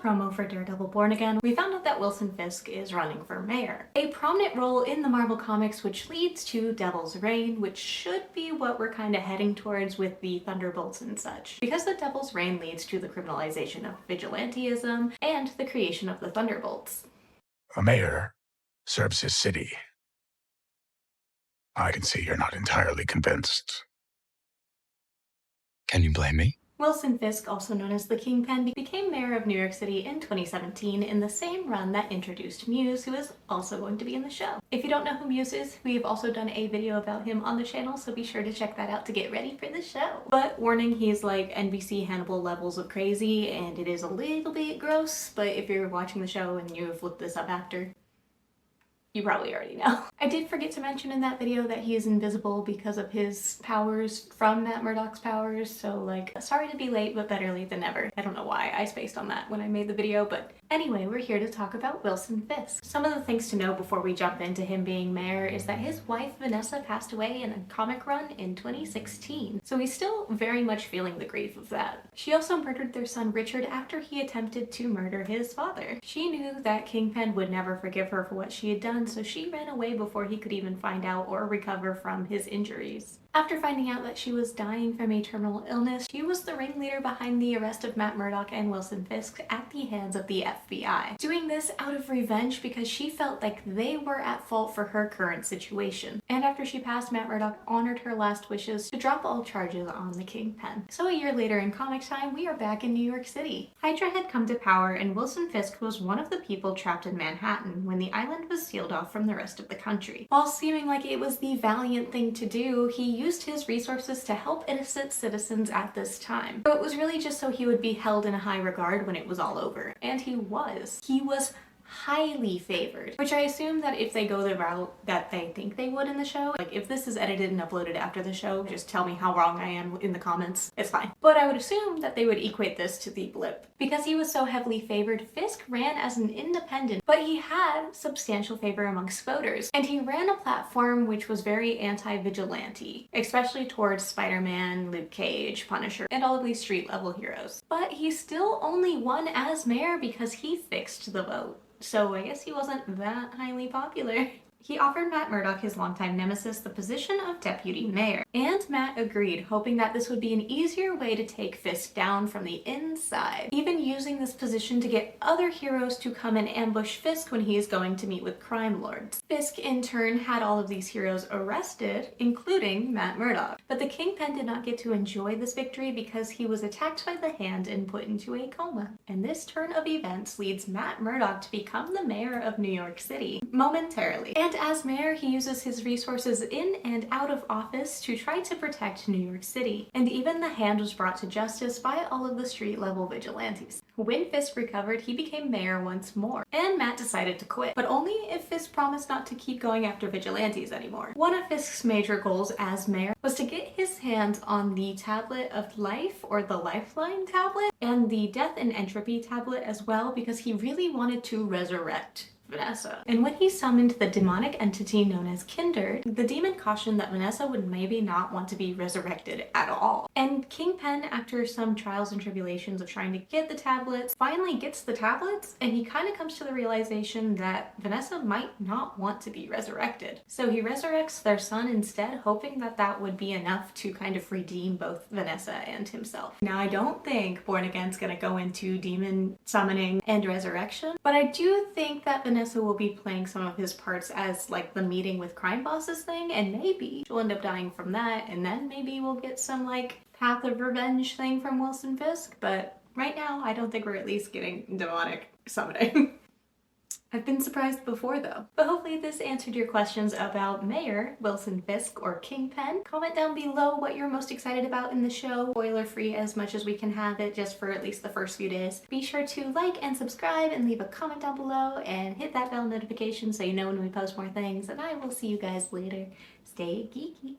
promo for Daredevil Born Again, we found out that Wilson Fisk is running for mayor. A prominent role in the Marvel Comics which leads to Devil's Reign, which should be what we're kind of heading towards with the Thunderbolts and such. Because the Devil's Reign leads to the criminalization of vigilantism and the creation of the Thunderbolts. A mayor serves his city. I can see you're not entirely convinced. Can you blame me? Wilson Fisk, also known as the Kingpin, became mayor of New York City in 2017 in the same run that introduced Muse, who is also going to be in the show. If you don't know who Muse is, we've also done a video about him on the channel, so be sure to check that out to get ready for the show. But warning, he's like NBC Hannibal levels of crazy, and it is a little bit gross, but if you're watching the show and you've looked this up after, you probably already know. I did forget to mention in that video that he is invisible because of his powers from Matt Murdock's powers, so like, sorry to be late, but better late than never. I don't know why I spaced on that when I made the video, but anyway, we're here to talk about Wilson Fisk. Some of the things to know before we jump into him being mayor is that his wife Vanessa passed away in a comic run in 2016, so he's still very much feeling the grief of that. She also murdered their son Richard after he attempted to murder his father. She knew that Kingpin would never forgive her for what she had done, so she ran away before he could even find out or recover from his injuries. After finding out that she was dying from a terminal illness, she was the ringleader behind the arrest of Matt Murdock and Wilson Fisk at the hands of the FBI. Doing this out of revenge because she felt like they were at fault for her current situation. And after she passed, Matt Murdock honored her last wishes to drop all charges on the Kingpin. So a year later in comic time, we are back in New York City. Hydra had come to power and Wilson Fisk was one of the people trapped in Manhattan when the island was sealed off from the rest of the country. While seeming like it was the valiant thing to do, he used his resources to help innocent citizens at this time. So it was really just so he would be held in a high regard when it was all over. And he was. He was highly favored, which I assume that if they go the route that they think they would in the show, like if this is edited and uploaded after the show, just tell me how wrong I am in the comments, it's fine. But I would assume that they would equate this to the blip. Because he was so heavily favored, Fisk ran as an independent, but he had substantial favor amongst voters, and he ran a platform which was very anti-vigilante, especially towards Spider-Man, Luke Cage, Punisher, and all of these street-level heroes. But he still only won as mayor because he fixed the vote. So I guess he wasn't that highly popular. He offered Matt Murdock, his longtime nemesis, the position of deputy mayor, and Matt agreed, hoping that this would be an easier way to take Fisk down from the inside, even using this position to get other heroes to come and ambush Fisk when he is going to meet with crime lords. Fisk, in turn, had all of these heroes arrested, including Matt Murdock. But the Kingpin did not get to enjoy this victory because he was attacked by the Hand and put into a coma. And this turn of events leads Matt Murdock to become the mayor of New York City, momentarily. And as mayor, he uses his resources in and out of office to try to protect New York City. And even the Hand was brought to justice by all of the street-level vigilantes. When Fisk recovered, he became mayor once more, and Matt decided to quit, but only if Fisk promised not to keep going after vigilantes anymore. One of Fisk's major goals as mayor was to get his hands on the Tablet of Life, or the Lifeline tablet, and the Death and Entropy tablet as well, because he really wanted to resurrect VANESSA. And when he summoned the demonic entity known as Kindred, the demon cautioned that VANESSA would maybe not want to be resurrected at all. And Kingpin, after some trials and tribulations of trying to get the tablets, finally gets the tablets, and he kind of comes to the realization that VANESSA might not want to be resurrected. So he resurrects their son instead, hoping that that would be enough to kind of redeem both VANESSA and himself. Now, I don't think Born Again's gonna go into demon summoning and resurrection, but I do think that VANESSA will be playing some of his parts as like the meeting with crime bosses thing, and maybe she'll end up dying from that, and then maybe we'll get some like Path of Revenge thing from Wilson Fisk, but right now I don't think we're at least getting demonic summoning. I've been surprised before though. But hopefully this answered your questions about Mayor Wilson Fisk or Kingpin. Comment down below what you're most excited about in the show. Spoiler free as much as we can have it, just for at least the first few days. Be sure to like and subscribe and leave a comment down below and hit that bell notification so you know when we post more things, and I will see you guys later. Stay geeky.